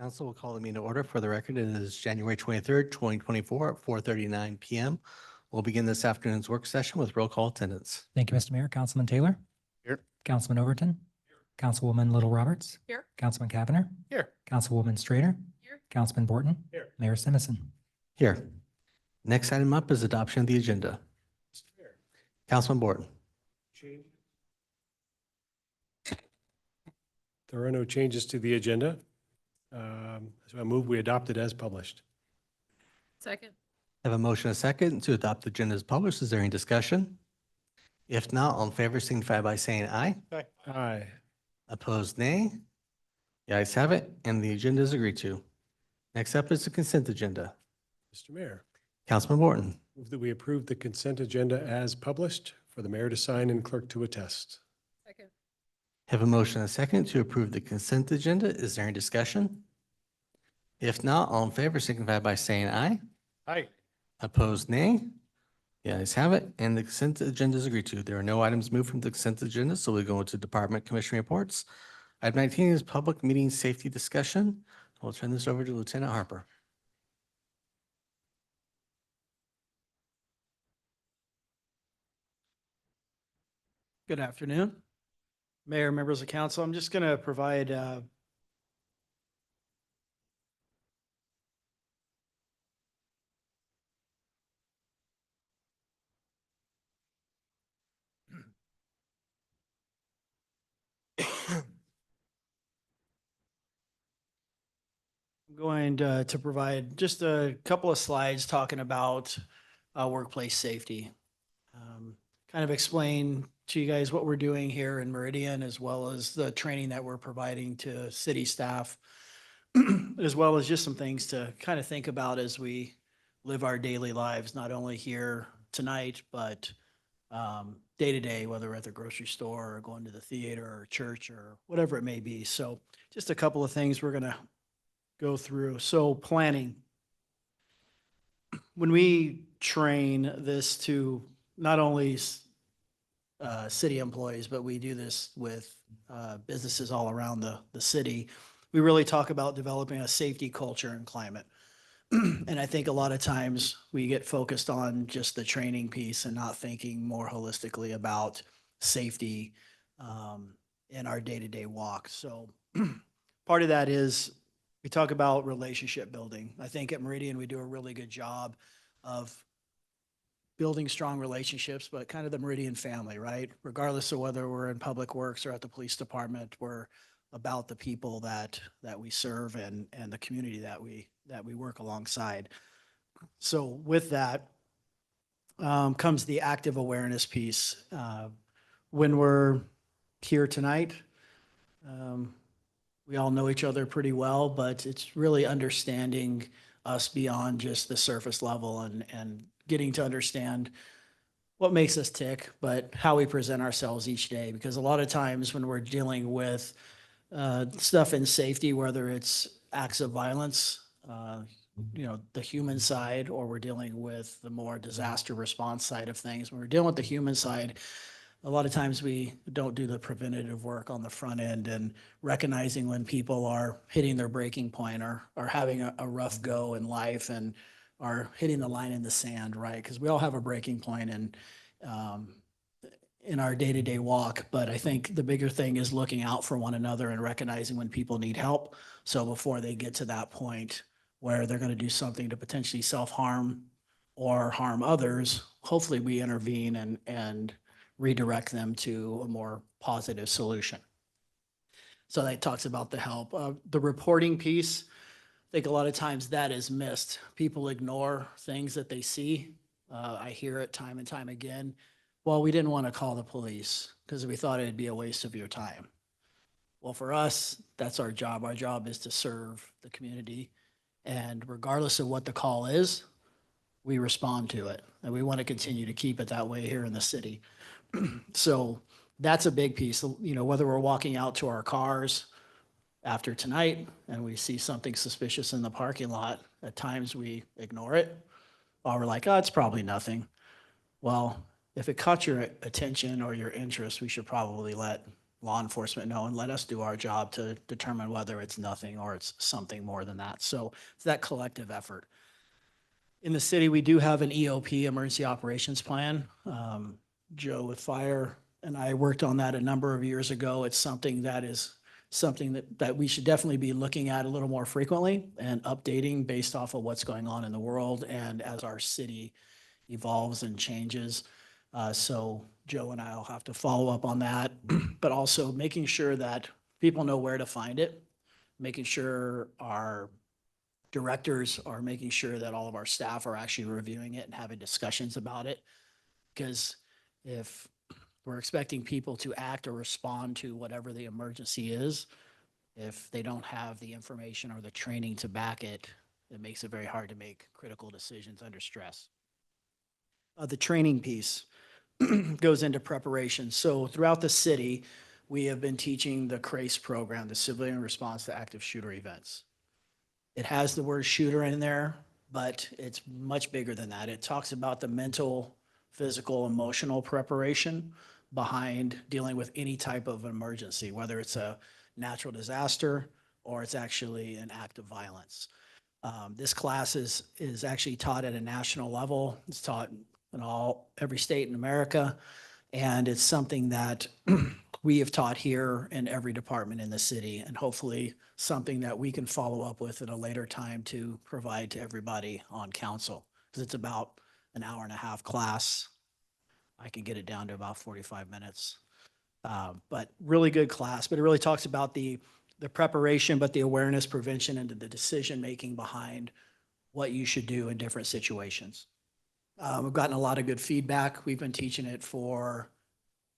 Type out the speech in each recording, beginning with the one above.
Council will call the meeting to order. For the record, it is January 23rd, 2024 at 4:39 PM. We'll begin this afternoon's work session with roll call attendance. Thank you, Mr. Mayor. Councilman Taylor? Here. Councilman Overton? Councilwoman Little Roberts? Here. Councilman Cavanagh? Here. Councilwoman Strader? Here. Councilman Borton? Here. Mayor Simison? Here. Next item up is adoption of the agenda. Councilman Borton. There are no changes to the agenda. So I move we adopt it as published. Second. I have a motion, and a second, to adopt the agenda as published. Is there any discussion? If not, all in favor signify by saying aye. Aye. Opposed, nay. The ayes have it, and the agenda is agreed to. Next up is the consent agenda. Mr. Mayor, Councilman Borton. move that we approve the consent agenda as published for the mayor to sign and clerk to attest. Second. Have a motion, and a second, to approve the consent agenda. Is there any discussion? If not, all in favor signify by saying aye. Aye. Opposed, nay. The ayes have it, and the consent agenda is agreed to. There are no items moved from the consent agenda, so we go into department commission reports. Item 19 is public meeting safety discussion. We'll turn this over to Lieutenant Harper. Good afternoon, Mayor, members of council. I'm just going to provide I'm going to provide just a couple of slides talking about workplace safety. Kind of explain to you guys what we're doing here in Meridian, as well as the training that we're providing to city staff, as well as just some things to kind of think about as we live our daily lives, not only here tonight, but day to day, whether we're at the grocery store or going to the theater or church or whatever it may be. So just a couple of things we're going to go through. So planning. When we train this to not only city employees, but we do this with businesses all around the city, we really talk about developing a safety culture and climate. And I think a lot of times we get focused on just the training piece and not thinking more holistically about safety in our day-to-day walk. So part of that is we talk about relationship building. I think at Meridian, we do a really good job of building strong relationships, but kind of the Meridian family, right? Regardless of whether we're in public works or at the police department, we're about the people that we serve and the community that we work alongside. So with that comes the active awareness piece. When we're here tonight, we all know each other pretty well, but it's really understanding us beyond just the surface level and getting to understand what makes us tick, but how we present ourselves each day. Because a lot of times when we're dealing with stuff in safety, whether it's acts of violence, the human side, or we're dealing with the more disaster response side of things, when we're dealing with the human side, a lot of times we don't do the preventative work on the front end and recognizing when people are hitting their breaking point or having a rough go in life and are hitting the line in the sand, right? Because we all have a breaking point in our day-to-day walk. But I think the bigger thing is looking out for one another and recognizing when people need help. So before they get to that point where they're going to do something to potentially self-harm or harm others, hopefully we intervene and redirect them to a more positive solution. So that talks about the help. The reporting piece, I think a lot of times that is missed. People ignore things that they see. I hear it time and time again. Well, we didn't want to call the police because we thought it'd be a waste of your time. Well, for us, that's our job. Our job is to serve the community. And regardless of what the call is, we respond to it. And we want to continue to keep it that way here in the city. So that's a big piece. Whether we're walking out to our cars after tonight and we see something suspicious in the parking lot, at times we ignore it, or we're like, oh, it's probably nothing. Well, if it caught your attention or your interest, we should probably let law enforcement know and let us do our job to determine whether it's nothing or it's something more than that. So it's that collective effort. In the city, we do have an EOP, Emergency Operations Plan. Joe with Fire and I worked on that a number of years ago. It's something that we should definitely be looking at a little more frequently and updating based off of what's going on in the world and as our city evolves and changes. So Joe and I will have to follow up on that, but also making sure that people know where to find it, making sure our directors are making sure that all of our staff are actually reviewing it and having discussions about it. Because if we're expecting people to act or respond to whatever the emergency is, if they don't have the information or the training to back it, it makes it very hard to make critical decisions under stress. The training piece goes into preparation. So throughout the city, we have been teaching the CRACE program, the Civilian Response to Active Shooter Events. It has the word shooter in there, but it's much bigger than that. It talks about the mental, physical, emotional preparation behind dealing with any type of emergency, whether it's a natural disaster or it's actually an act of violence. This class is actually taught at a national level. It's taught in every state in America. And it's something that we have taught here in every department in the city, and hopefully something that we can follow up with at a later time to provide to everybody on council. Because it's about an hour and a half class. I can get it down to about 45 minutes. But really good class, but it really talks about the preparation, but the awareness, prevention, and the decision-making behind what you should do in different situations. We've gotten a lot of good feedback. We've been teaching it for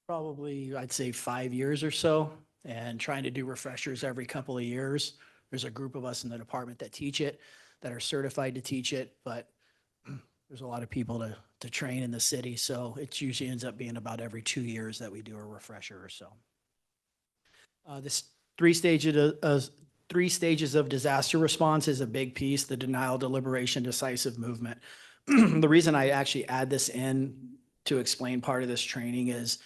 probably, I'd say, 5 years or so, and trying to do refreshers every couple of years. There's a group of us in the department that teach it, that are certified to teach it, but there's a lot of people to train in the city, so it usually ends up being about every 2 years that we do a refresher or so. This three stages of disaster response is a big piece: the denial, deliberation, decisive movement. The reason I actually add this in to explain part of this training is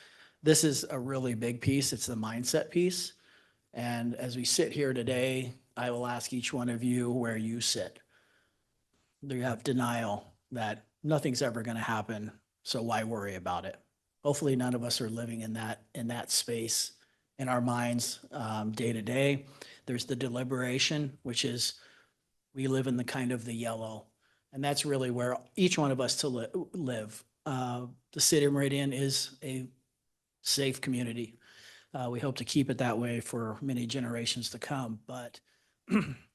this is a really big piece. It's the mindset piece. And as we sit here today, I will ask each one of you where you sit. Do you have denial that nothing's ever going to happen, so why worry about it? Hopefully none of us are living in that space in our minds day to day. There's the deliberation, which is we live in the kind of the yellow. And that's really where each one of us to live. The city of Meridian is a safe community. We hope to keep it that way for many generations to come, but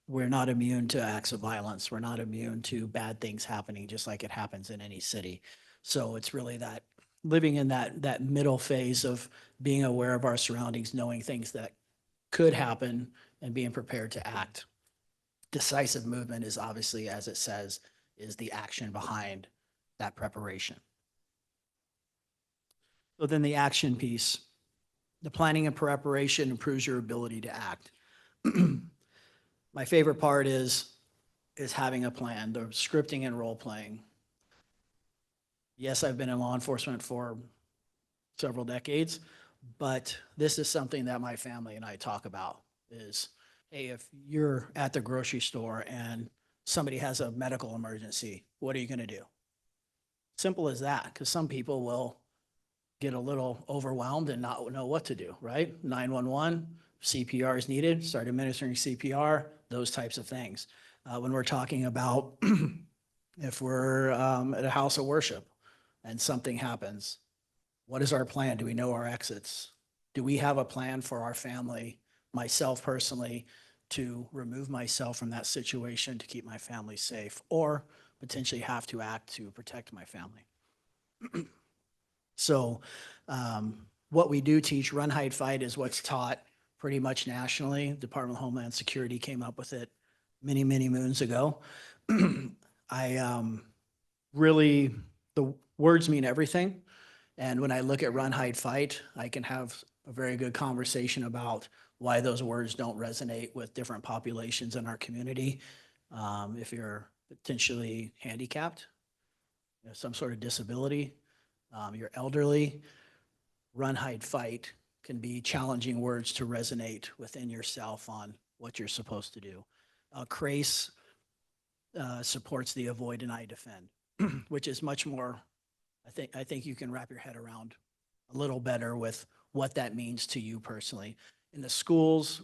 we're not immune to acts of violence. We're not immune to bad things happening, just like it happens in any city. So it's really that living in that middle phase of being aware of our surroundings, knowing things that could happen, and being prepared to act. Decisive movement is obviously, as it says, is the action behind that preparation. So then the action piece, the planning and preparation improves your ability to act. My favorite part is having a plan, the scripting and role playing. Yes, I've been in law enforcement for several decades, but this is something that my family and I talk about is, hey, if you're at the grocery store and somebody has a medical emergency, what are you going to do? Simple as that, because some people will get a little overwhelmed and not know what to do, right? 911, CPR is needed, start administering CPR, those types of things. When we're talking about if we're at a house of worship and something happens, what is our plan? Do we know our exits? Do we have a plan for our family, myself personally, to remove myself from that situation to keep my family safe, or potentially have to act to protect my family? So what we do teach, run, hide, fight, is what's taught pretty much nationally. Department of Homeland Security came up with it many, many moons ago. Really, the words mean everything. And when I look at run, hide, fight, I can have a very good conversation about why those words don't resonate with different populations in our community. If you're potentially handicapped, some sort of disability, you're elderly, run, hide, fight can be challenging words to resonate within yourself on what you're supposed to do. CRACE supports the avoid, deny, defend, which is much more, I think you can wrap your head around a little better with what that means to you personally. In the schools,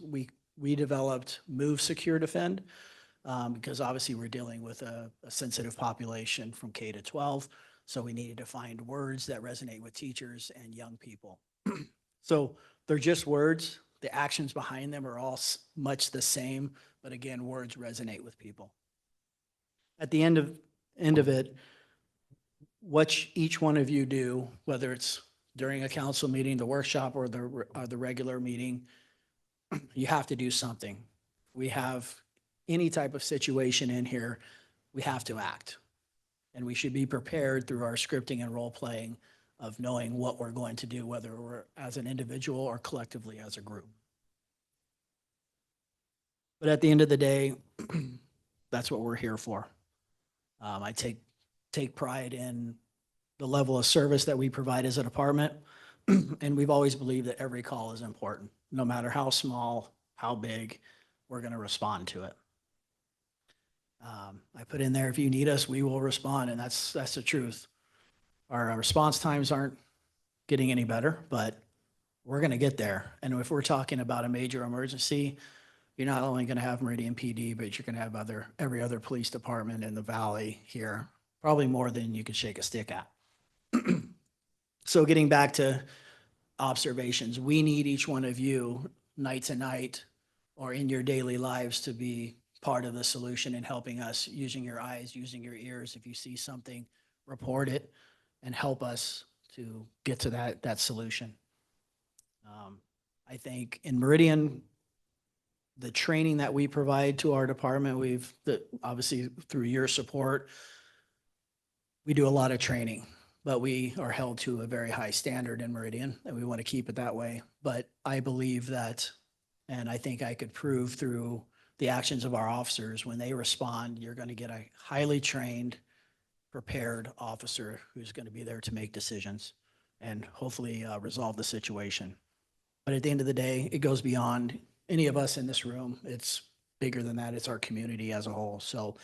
we developed Move, Secure, Defend, because obviously we're dealing with a sensitive population from K to 12. So we needed to find words that resonate with teachers and young people. So they're just words. The actions behind them are all much the same, but again, words resonate with people. At the end of it, what each one of you do, whether it's during a council meeting, the workshop, or the regular meeting, you have to do something. We have any type of situation in here, we have to act. And we should be prepared through our scripting and role playing of knowing what we're going to do, whether we're as an individual or collectively as a group. But at the end of the day, that's what we're here for. I take pride in the level of service that we provide as a department. And we've always believed that every call is important. No matter how small, how big, we're going to respond to it. I put in there, if you need us, we will respond. And that's the truth. Our response times aren't getting any better, but we're going to get there. And if we're talking about a major emergency, you're not only going to have Meridian PD, but you're going to have every other police department in the valley here, probably more than you can shake a stick at. So getting back to observations, we need each one of you night to night or in your daily lives to be part of the solution in helping us, using your eyes, using your ears. If you see something, report it and help us to get to that solution. I think in Meridian, the training that we provide to our department, obviously through your support, we do a lot of training, but we are held to a very high standard in Meridian, and we want to keep it that way. But I believe that, and I think I could prove through the actions of our officers, when they respond, you're going to get a highly trained, prepared officer who's going to be there to make decisions and hopefully resolve the situation. But at the end of the day, it goes beyond any of us in this room. It's bigger than that. It's our community as a whole. So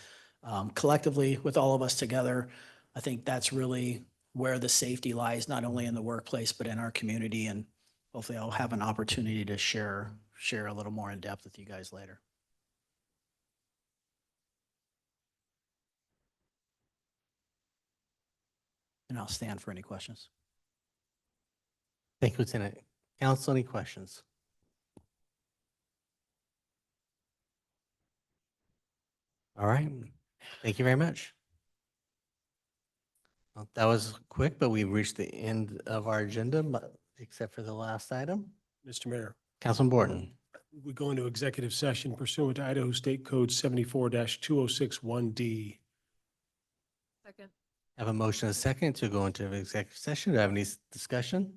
collectively, with all of us together, I think that's really where the safety lies, not only in the workplace, but in our community. And hopefully I'll have an opportunity to share a little more in depth with you guys later. And I'll stand for any questions. Thank you, Lieutenant. Council, any questions? All right. Thank you very much. Well, that was quick, but we reached the end of our agenda, except for the last item. Mr. Mayor, Councilman Borton. we go into executive session pursuant to Idaho State Code 74-2061D. Second. I have a motion and a second to go into executive session. Do I have any discussion?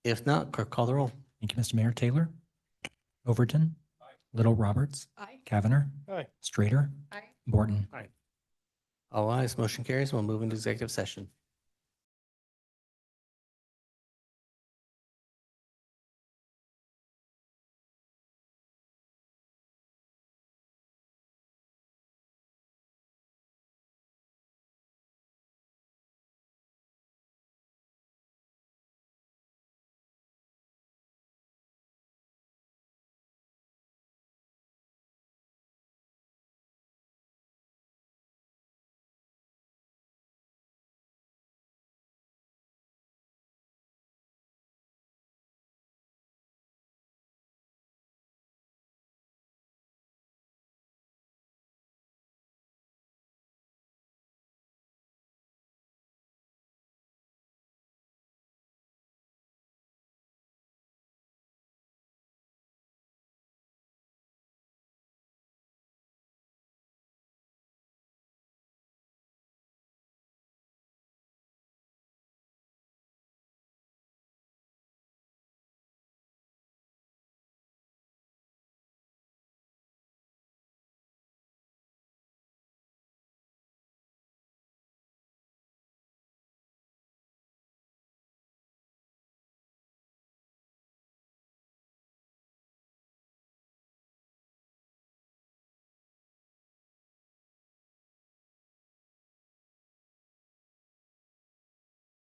If not, clerk call the roll. Thank you, Mr. Mayor. Taylor. Overton. Little Roberts. Aye. Cavanagh. Aye. Strader. Aye. Borton. All ayes, motion carries. We'll move into executive session.